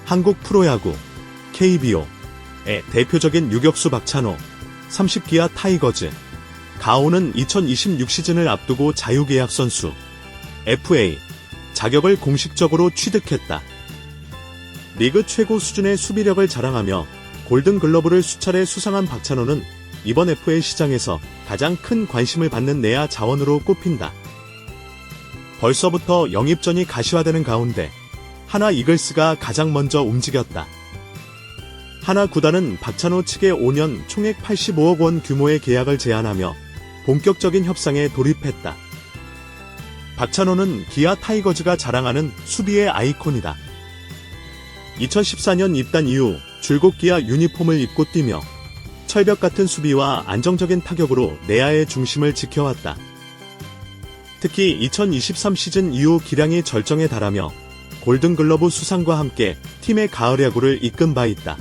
한국 프로야구 KBO의 대표적인 유격수 박찬호, 30기아 타이거즈. 가오는 2026 시즌을 앞두고 자유계약 선수 FA 자격을 공식적으로 취득했다. 리그 최고 수준의 수비력을 자랑하며 골든글러브를 수차례 수상한 박찬호는 이번 FA 시장에서 가장 큰 관심을 받는 내야 자원으로 꼽힌다. 벌써부터 영입전이 가시화되는 가운데 하나 이글스가 가장 먼저 움직였다. 하나 구단은 박찬호 측에 5년 총액 85억 원 규모의 계약을 제안하며 본격적인 협상에 돌입했다. 박찬호는 기아 타이거즈가 자랑하는 수비의 아이콘이다. 2014년 입단 이후 줄곧 기아 유니폼을 입고 뛰며 철벽 같은 수비와 안정적인 타격으로 내야의 중심을 지켜왔다. 특히 2023 시즌 이후 기량이 절정에 달하며 골든글러브 수상과 함께 팀의 가을 야구를 이끈 바 있다.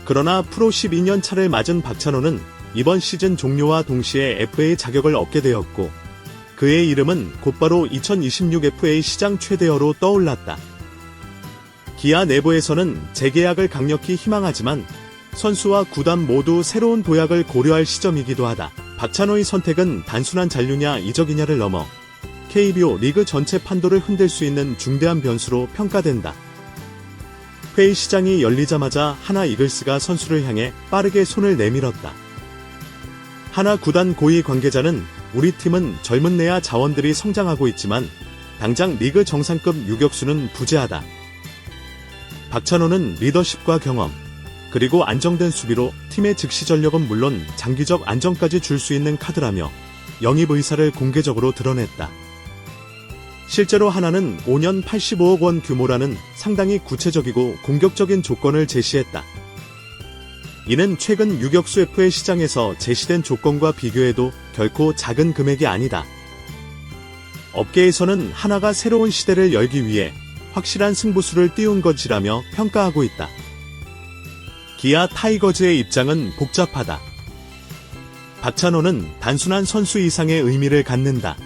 그러나 프로 12년 차를 맞은 박찬호는 이번 시즌 종료와 동시에 FA 자격을 얻게 되었고 그의 이름은 곧바로 2026 FA 시장 최대어로 떠올랐다. 기아 내부에서는 재계약을 강력히 희망하지만 선수와 구단 모두 새로운 도약을 고려할 시점이기도 하다. 박찬호의 선택은 단순한 잔류냐 이적이냐를 넘어 KBO 리그 전체 판도를 흔들 수 있는 중대한 변수로 평가된다. FA 시장이 열리자마자 하나 이글스가 선수를 향해 빠르게 손을 내밀었다. 하나 구단 고위 관계자는 우리 팀은 젊은 내야 자원들이 성장하고 있지만 당장 리그 정상급 유격수는 부재하다. 박찬호는 리더십과 경험, 그리고 안정된 수비로 팀의 즉시 전력은 물론 장기적 안정까지 줄 수 있는 카드라며 영입 의사를 공개적으로 드러냈다. 실제로 하나는 5년 85억 원 규모라는 상당히 구체적이고 공격적인 조건을 제시했다. 이는 최근 유격수 FA 시장에서 제시된 조건과 비교해도 결코 작은 금액이 아니다. 업계에서는 하나가 새로운 시대를 열기 위해 확실한 승부수를 띄운 것이라며 평가하고 있다. 기아 타이거즈의 입장은 복잡하다. 박찬호는 단순한 선수 이상의 의미를 갖는다.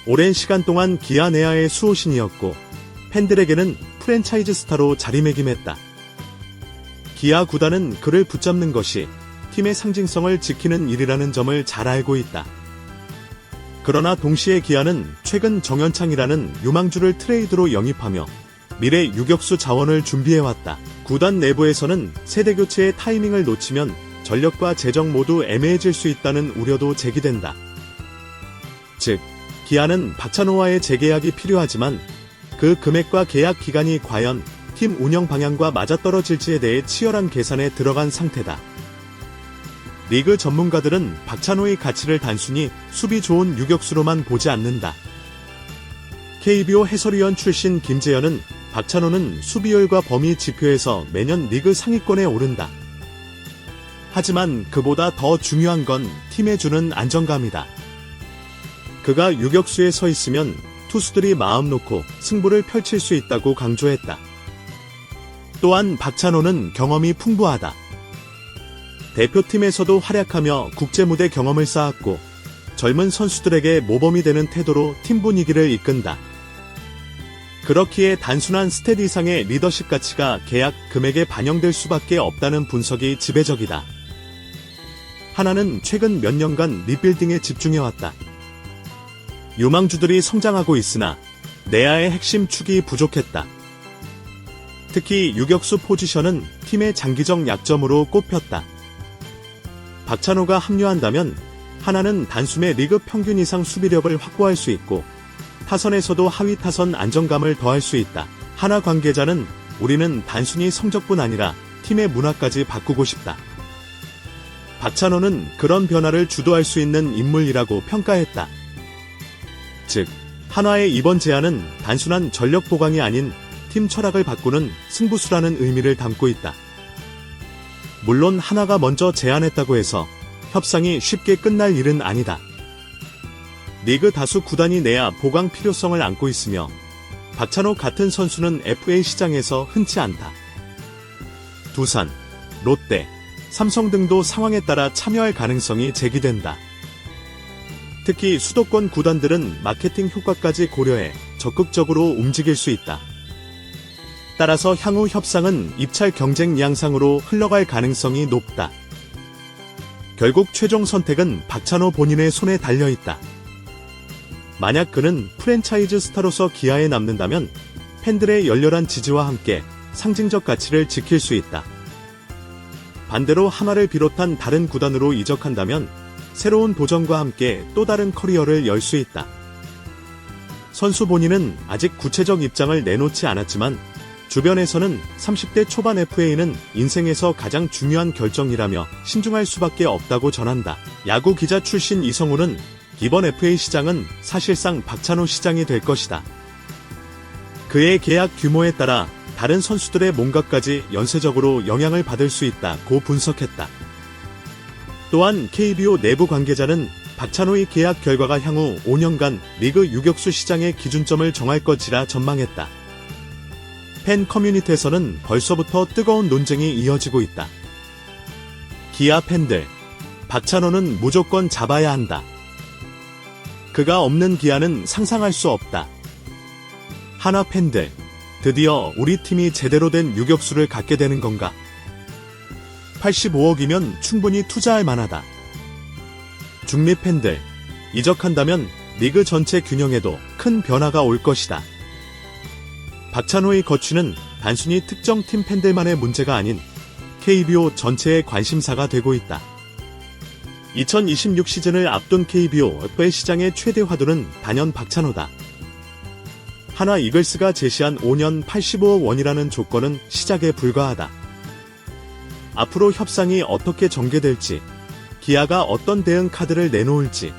오랜 시간 동안 기아 내야의 수호신이었고 팬들에게는 프랜차이즈 스타로 자리매김했다. 기아 구단은 그를 붙잡는 것이 팀의 상징성을 지키는 일이라는 점을 잘 알고 있다. 그러나 동시에 기아는 최근 정현창이라는 유망주를 트레이드로 영입하며 미래 유격수 자원을 준비해왔다. 구단 내부에서는 세대교체의 타이밍을 놓치면 전력과 재정 모두 애매해질 수 있다는 우려도 제기된다. 즉, 기아는 박찬호와의 재계약이 필요하지만 그 금액과 계약 기간이 과연 팀 운영 방향과 맞아떨어질지에 대해 치열한 계산에 들어간 상태다. 리그 전문가들은 박찬호의 가치를 단순히 수비 좋은 유격수로만 보지 않는다. KBO 해설위원 출신 김재현은 박찬호는 수비율과 범위 지표에서 매년 리그 상위권에 오른다. 하지만 그보다 더 중요한 건 팀에 주는 안정감이다. 그가 유격수에 서 있으면 투수들이 마음 놓고 승부를 펼칠 수 있다고 강조했다. 또한 박찬호는 경험이 풍부하다. 대표팀에서도 활약하며 국제무대 경험을 쌓았고 젊은 선수들에게 모범이 되는 태도로 팀 분위기를 이끈다. 그렇기에 단순한 스탯 이상의 리더십 가치가 계약 금액에 반영될 수밖에 없다는 분석이 지배적이다. 하나는 최근 몇 년간 리빌딩에 집중해왔다. 유망주들이 성장하고 있으나 내야의 핵심 축이 부족했다. 특히 유격수 포지션은 팀의 장기적 약점으로 꼽혔다. 박찬호가 합류한다면 하나는 단숨에 리그 평균 이상 수비력을 확보할 수 있고 타선에서도 하위 타선 안정감을 더할 수 있다. 하나 관계자는 우리는 단순히 성적뿐 아니라 팀의 문화까지 바꾸고 싶다. 박찬호는 그런 변화를 주도할 수 있는 인물이라고 평가했다. 즉, 한화의 이번 제안은 단순한 전력 보강이 아닌 팀 철학을 바꾸는 승부수라는 의미를 담고 있다. 물론 한화가 먼저 제안했다고 해서 협상이 쉽게 끝날 일은 아니다. 리그 다수 구단이 내야 보강 필요성을 안고 있으며 박찬호 같은 선수는 FA 시장에서 흔치 않다. 두산, 롯데, 삼성 등도 상황에 따라 참여할 가능성이 제기된다. 특히 수도권 구단들은 마케팅 효과까지 고려해 적극적으로 움직일 수 있다. 따라서 향후 협상은 입찰 경쟁 양상으로 흘러갈 가능성이 높다. 결국 최종 선택은 박찬호 본인의 손에 달려있다. 만약 그는 프랜차이즈 스타로서 기아에 남는다면 팬들의 열렬한 지지와 함께 상징적 가치를 지킬 수 있다. 반대로 하나를 비롯한 다른 구단으로 이적한다면 새로운 도전과 함께 또 다른 커리어를 열 수 있다. 선수 본인은 아직 구체적 입장을 내놓지 않았지만 주변에서는 30대 초반 FA는 인생에서 가장 중요한 결정이라며 신중할 수밖에 없다고 전한다. 야구 기자 출신 이성우는 이번 FA 시장은 사실상 박찬호 시장이 될 것이다. 그의 계약 규모에 따라 다른 선수들의 몸값까지 연쇄적으로 영향을 받을 수 있다고 분석했다. 또한 KBO 내부 관계자는 박찬호의 계약 결과가 향후 5년간 리그 유격수 시장의 기준점을 정할 것이라 전망했다. 팬 커뮤니티에서는 벌써부터 뜨거운 논쟁이 이어지고 있다. 기아 팬들, 박찬호는 무조건 잡아야 한다. 그가 없는 기아는 상상할 수 없다. 하나 팬들, 드디어 우리 팀이 제대로 된 유격수를 갖게 되는 건가? 85억이면 충분히 투자할 만하다. 중립 팬들, 이적한다면 리그 전체 균형에도 큰 변화가 올 것이다. 박찬호의 거취는 단순히 특정 팀 팬들만의 문제가 아닌 KBO 전체의 관심사가 되고 있다. 2026 시즌을 앞둔 KBO FA 시장의 최대 화두는 단연 박찬호다. 하나 이글스가 제시한 5년 85억 원이라는 조건은 시작에 불과하다. 앞으로 협상이 어떻게 전개될지, 기아가 어떤 대응 카드를 내놓을지,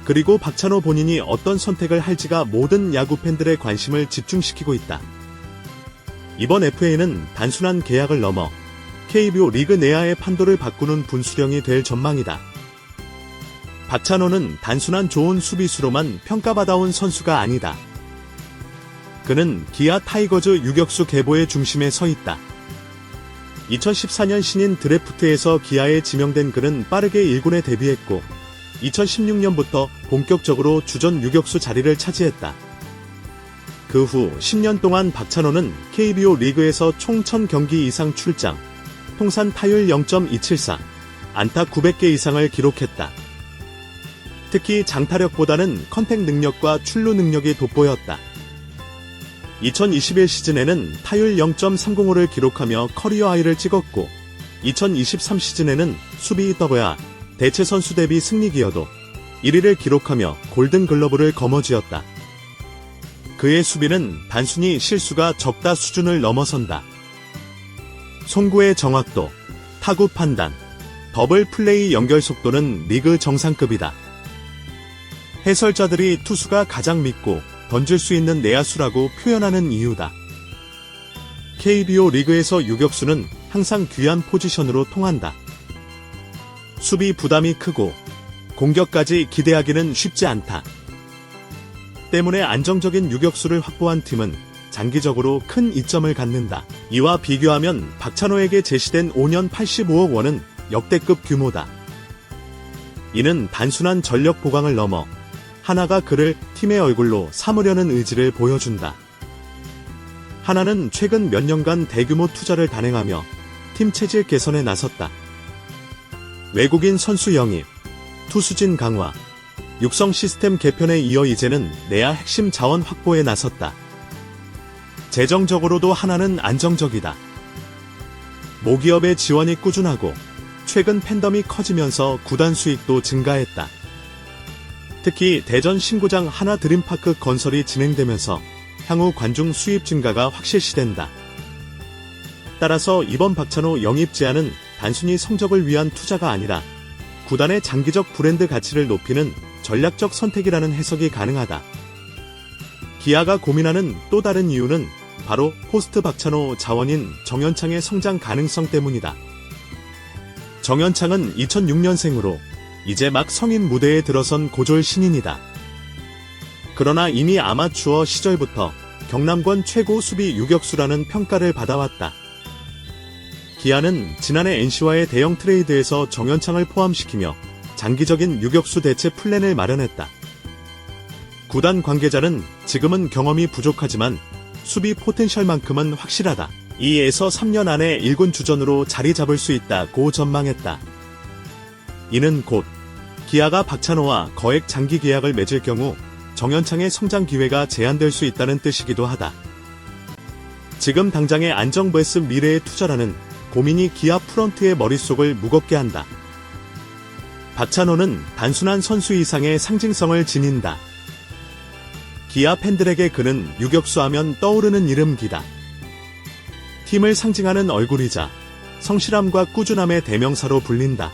그리고 박찬호 본인이 어떤 선택을 할지가 모든 야구 팬들의 관심을 집중시키고 있다. 이번 FA는 단순한 계약을 넘어 KBO 리그 내야의 판도를 바꾸는 분수령이 될 전망이다. 박찬호는 단순한 좋은 수비수로만 평가받아온 선수가 아니다. 그는 기아 타이거즈 유격수 계보의 중심에 서 있다. 2014년 신인 드래프트에서 기아에 지명된 그는 빠르게 1군에 데뷔했고 2016년부터 본격적으로 주전 유격수 자리를 차지했다. 그 후 10년 동안 박찬호는 KBO 리그에서 총 1000경기 이상 출장, 통산 타율 0.274, 안타 900개 이상을 기록했다. 특히 장타력보다는 컨택 능력과 출루 능력이 돋보였다. 2021 시즌에는 타율 0.305를 기록하며 커리어 하이를 찍었고 2023 시즌에는 수비 더블A 대체 선수 대비 승리 기여도 1위를 기록하며 골든글러브를 거머쥐었다. 그의 수비는 단순히 실수가 적다 수준을 넘어선다. 송구의 정확도, 타구 판단, 더블 플레이 연결 속도는 리그 정상급이다. 해설자들이 투수가 가장 믿고 던질 수 있는 내야수라고 표현하는 이유다. KBO 리그에서 유격수는 항상 귀한 포지션으로 통한다. 수비 부담이 크고 공격까지 기대하기는 쉽지 않다. 때문에 안정적인 유격수를 확보한 팀은 장기적으로 큰 이점을 갖는다. 이와 비교하면 박찬호에게 제시된 5년 85억 원은 역대급 규모다. 이는 단순한 전력 보강을 넘어 하나가 그를 팀의 얼굴로 삼으려는 의지를 보여준다. 하나는 최근 몇 년간 대규모 투자를 단행하며 팀 체질 개선에 나섰다. 외국인 선수 영입, 투수진 강화, 육성 시스템 개편에 이어 이제는 내야 핵심 자원 확보에 나섰다. 재정적으로도 하나는 안정적이다. 모기업의 지원이 꾸준하고 최근 팬덤이 커지면서 구단 수익도 증가했다. 특히 대전 신구장 하나 드림파크 건설이 진행되면서 향후 관중 수입 증가가 확실시된다. 따라서 이번 박찬호 영입 제안은 단순히 성적을 위한 투자가 아니라 구단의 장기적 브랜드 가치를 높이는 전략적 선택이라는 해석이 가능하다. 기아가 고민하는 또 다른 이유는 바로 포스트 박찬호 자원인 정현창의 성장 가능성 때문이다. 정현창은 2006년생으로 이제 막 성인 무대에 들어선 고졸 신인이다. 그러나 이미 아마추어 시절부터 경남권 최고 수비 유격수라는 평가를 받아왔다. 기아는 지난해 NC와의 대형 트레이드에서 정현창을 포함시키며 장기적인 유격수 대체 플랜을 마련했다. 구단 관계자는 지금은 경험이 부족하지만 수비 포텐셜만큼은 확실하다. 2에서 3년 안에 1군 주전으로 자리 잡을 수 있다고 전망했다. 이는 곧 기아가 박찬호와 거액 장기 계약을 맺을 경우 정현창의 성장 기회가 제한될 수 있다는 뜻이기도 하다. 지금 당장의 안정 vs 미래의 투자라는 고민이 기아 프런트의 머릿속을 무겁게 한다. 박찬호는 단순한 선수 이상의 상징성을 지닌다. 기아 팬들에게 그는 유격수 하면 떠오르는 이름기다. 팀을 상징하는 얼굴이자 성실함과 꾸준함의 대명사로 불린다.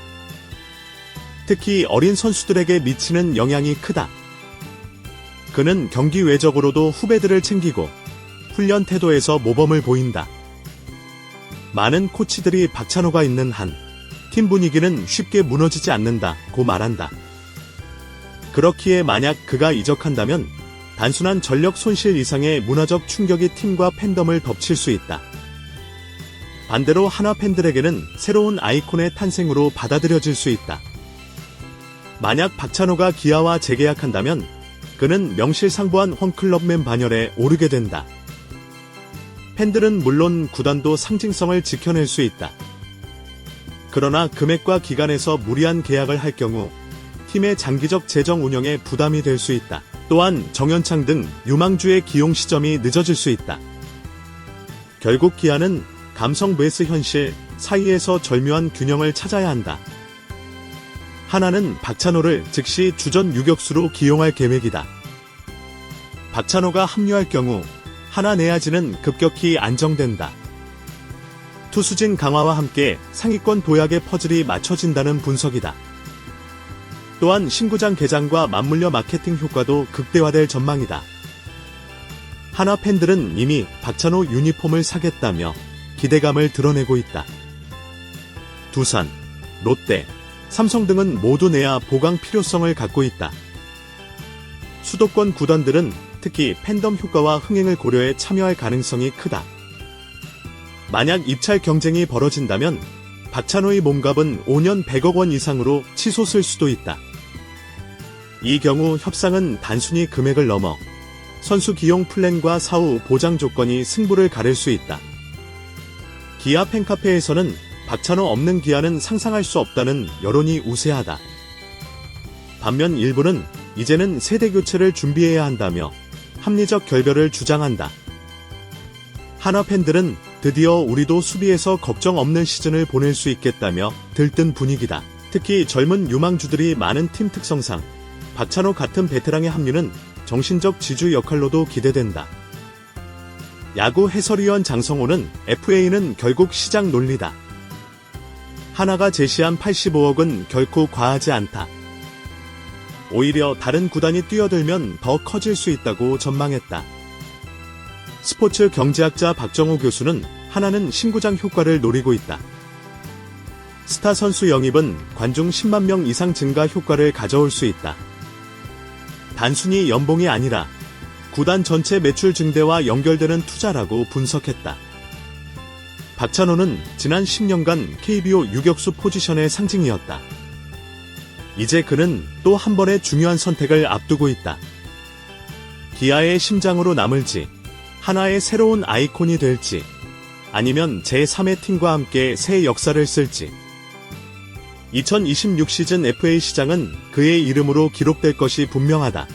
특히 어린 선수들에게 미치는 영향이 크다. 그는 경기 외적으로도 후배들을 챙기고 훈련 태도에서 모범을 보인다. 많은 코치들이 박찬호가 있는 한 팀 분위기는 쉽게 무너지지 않는다고 말한다. 그렇기에 만약 그가 이적한다면 단순한 전력 손실 이상의 문화적 충격이 팀과 팬덤을 덮칠 수 있다. 반대로 한화 팬들에게는 새로운 아이콘의 탄생으로 받아들여질 수 있다. 만약 박찬호가 기아와 재계약한다면 그는 명실상부한 홈클럽맨 반열에 오르게 된다. 팬들은 물론 구단도 상징성을 지켜낼 수 있다. 그러나 금액과 기간에서 무리한 계약을 할 경우 팀의 장기적 재정 운영에 부담이 될 수 있다. 또한 정현창 등 유망주의 기용 시점이 늦어질 수 있다. 결국 기아는 감성 vs 현실 사이에서 절묘한 균형을 찾아야 한다. 하나는 박찬호를 즉시 주전 유격수로 기용할 계획이다. 박찬호가 합류할 경우 하나 내야지는 급격히 안정된다. 투수진 강화와 함께 상위권 도약의 퍼즐이 맞춰진다는 분석이다. 또한 신구장 개장과 맞물려 마케팅 효과도 극대화될 전망이다. 한화 팬들은 이미 박찬호 유니폼을 사겠다며 기대감을 드러내고 있다. 두산, 롯데, 삼성 등은 모두 내야 보강 필요성을 갖고 있다. 수도권 구단들은 특히 팬덤 효과와 흥행을 고려해 참여할 가능성이 크다. 만약 입찰 경쟁이 벌어진다면 박찬호의 몸값은 5년 100억 원 이상으로 치솟을 수도 있다. 이 경우 협상은 단순히 금액을 넘어 선수 기용 플랜과 사후 보장 조건이 승부를 가릴 수 있다. 기아 팬카페에서는 박찬호 없는 기아는 상상할 수 없다는 여론이 우세하다. 반면 일부는 이제는 세대 교체를 준비해야 한다며 합리적 결별을 주장한다. 한화 팬들은 드디어 우리도 수비에서 걱정 없는 시즌을 보낼 수 있겠다며 들뜬 분위기다. 특히 젊은 유망주들이 많은 팀 특성상 박찬호 같은 베테랑의 합류는 정신적 지주 역할로도 기대된다. 야구 해설위원 장성호는 FA는 결국 시장 논리다. 하나가 제시한 85억은 결코 과하지 않다. 오히려 다른 구단이 뛰어들면 더 커질 수 있다고 전망했다. 스포츠 경제학자 박정호 교수는 하나는 신구장 효과를 노리고 있다. 스타 선수 영입은 관중 10만 명 이상 증가 효과를 가져올 수 있다. 단순히 연봉이 아니라 구단 전체 매출 증대와 연결되는 투자라고 분석했다. 박찬호는 지난 10년간 KBO 유격수 포지션의 상징이었다. 이제 그는 또 한 번의 중요한 선택을 앞두고 있다. 기아의 심장으로 남을지, 하나의 새로운 아이콘이 될지, 아니면 제3의 팀과 함께 새 역사를 쓸지. 2026 시즌 FA 시장은 그의 이름으로 기록될 것이 분명하다.